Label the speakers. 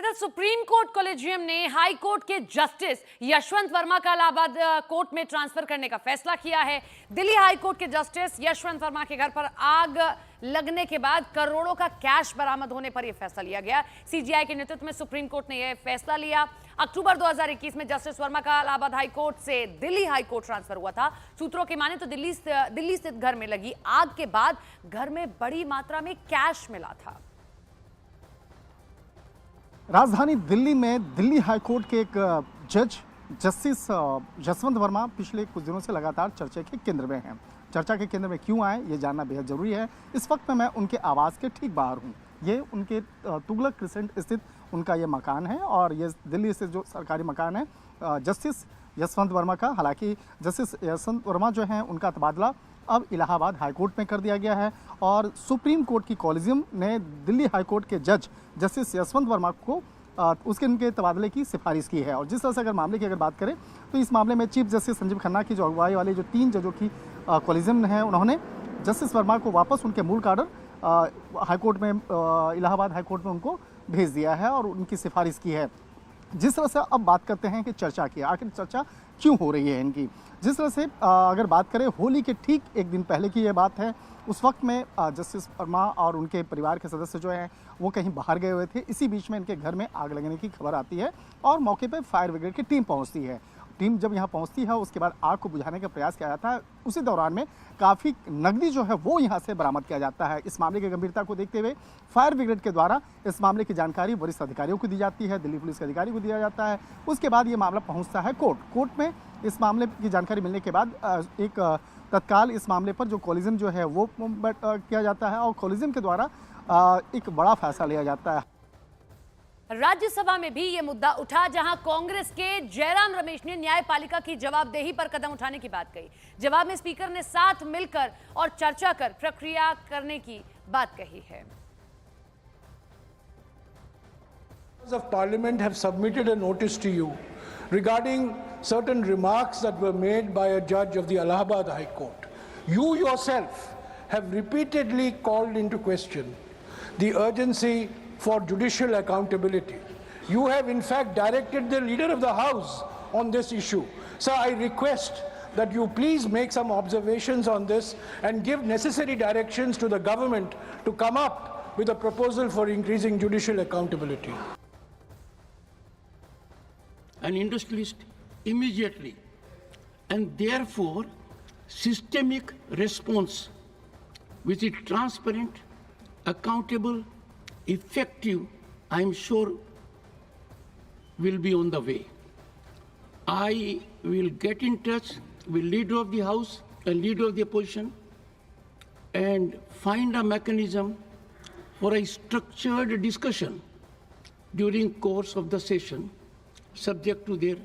Speaker 1: इधर supreme court collegium ने high court के जस्टिस यशवंत वर्मा का इलाहाबाद कोर्ट में ट्रांसफर करने का फैसला किया है। दिल्ली हाई कोर्ट के जस्टिस यशवंत वर्मा के घर पर आग लगने के बाद करोड़ों का कैश बरामद होने पर यह फैसला लिया गया। सीजीआई के नेतृत्व में सुप्रीम कोर्ट ने यह फैसला लिया। अक्टूबर 2021 में जस्टिस वर्मा का इलाहाबाद हाई कोर्ट से दिल्ली हाई कोर्ट ट्रांसफर हुआ था। सूत्रों की माने तो दिल्ली स्थित घर में लगी आग के बाद घर में बड़ी मात्रा में कैश मिला था।
Speaker 2: राजधानी दिल्ली में दिल्ली हाई कोर्ट के एक जज जस्टिस यशवंत वर्मा पिछले कुछ दिनों से लगातार चर्चा के केंद्र में हैं। चर्चा के केंद्र में क्यों आए ये जानना बेहद जरूरी है। इस वक्त में मैं उनके आवास के ठीक बाहर हूँ। ये उनके तुगलक क्रिसेंट स्थित उनका ये मकान है और ये दिल्ली से जो सरकारी मकान है जस्टिस यशवंत वर्मा का। हालांकि जस्टिस यशवंत वर्मा जो हैं उनका तबादला अब इलाहाबाद हाई कोर्ट में कर दिया गया है और सुप्रीम कोर्ट की कॉलेजियम ने दिल्ली हाई कोर्ट के जज जस्टिस यशवंत वर्मा को उनके तबादले की सिफारिश की है। और जिस तरह से अगर मामले की बात करें तो इस मामले में चीफ जस्टिस संजीव खन्ना की जो अगुवाई वाले जो 3 जजों की कॉलेजियम है उन्होंने जस्टिस वर्मा को वापस उनके मूल कार्डर हाईकोर्ट में इलाहाबाद हाईकोर्ट में उनको भेज दिया है और उनकी सिफारिश की है। जिस तरह से अब बात करते हैं कि चर्चा की आखिर चर्चा क्यों हो रही है इनकी। जिस तरह से अगर बात करें होली के ठीक एक दिन पहले की ये बात है। उस वक्त में जस्टिस वर्मा और उनके परिवार के सदस्य जो हैं वो कहीं बाहर गए हुए थे। इसी बीच में इनके घर में आग लगने की खबर आती है और मौके पर फायर ब्रिगेड की टीम पहुंचती है। टीम जब यहाँ पहुंचती है उसके बाद आग को बुझाने का प्रयास किया जाता है। उसी दौरान में काफ़ी नकदी जो है वो यहाँ से बरामद किया जाता है। इस मामले की गंभीरता को देखते हुए फायर ब्रिगेड के द्वारा इस मामले की जानकारी वरिष्ठ अधिकारियों को दी जाती है, दिल्ली पुलिस के अधिकारी को दिया जाता है। उसके बाद ये मामला पहुँचता है कोर्ट में। इस मामले की जानकारी मिलने के बाद एक तत्काल इस मामले पर जो कॉलेजियम जो है वो किया जाता है और कॉलेजियम के द्वारा एक बड़ा फैसला लिया जाता है।
Speaker 1: राज्यसभा में भी यह मुद्दा उठा जहां कांग्रेस के जयराम रमेश ने न्यायपालिका की जवाबदेही पर कदम उठाने की बात कही। जवाब में स्पीकर ने साथ मिलकर और चर्चा कर प्रक्रिया करने की बात कही है।
Speaker 3: Members of Parliament have submitted a notice to you regarding certain remarks that were made by a judge of the Allahabad High Court. You yourself have repeatedly called into question the urgency for judicial accountability. You have in fact directed the leader of the House on this issue. So I request that you please make some observations on this and give necessary directions to the government to come up with a proposal for increasing judicial accountability.
Speaker 4: An industrialist immediately, and therefore systemic response which is transparent, accountable, effective, I am sure will be on the way. I will get in touch with leader of the House and leader of the opposition and find a mechanism for a structured discussion during course of the session subject to their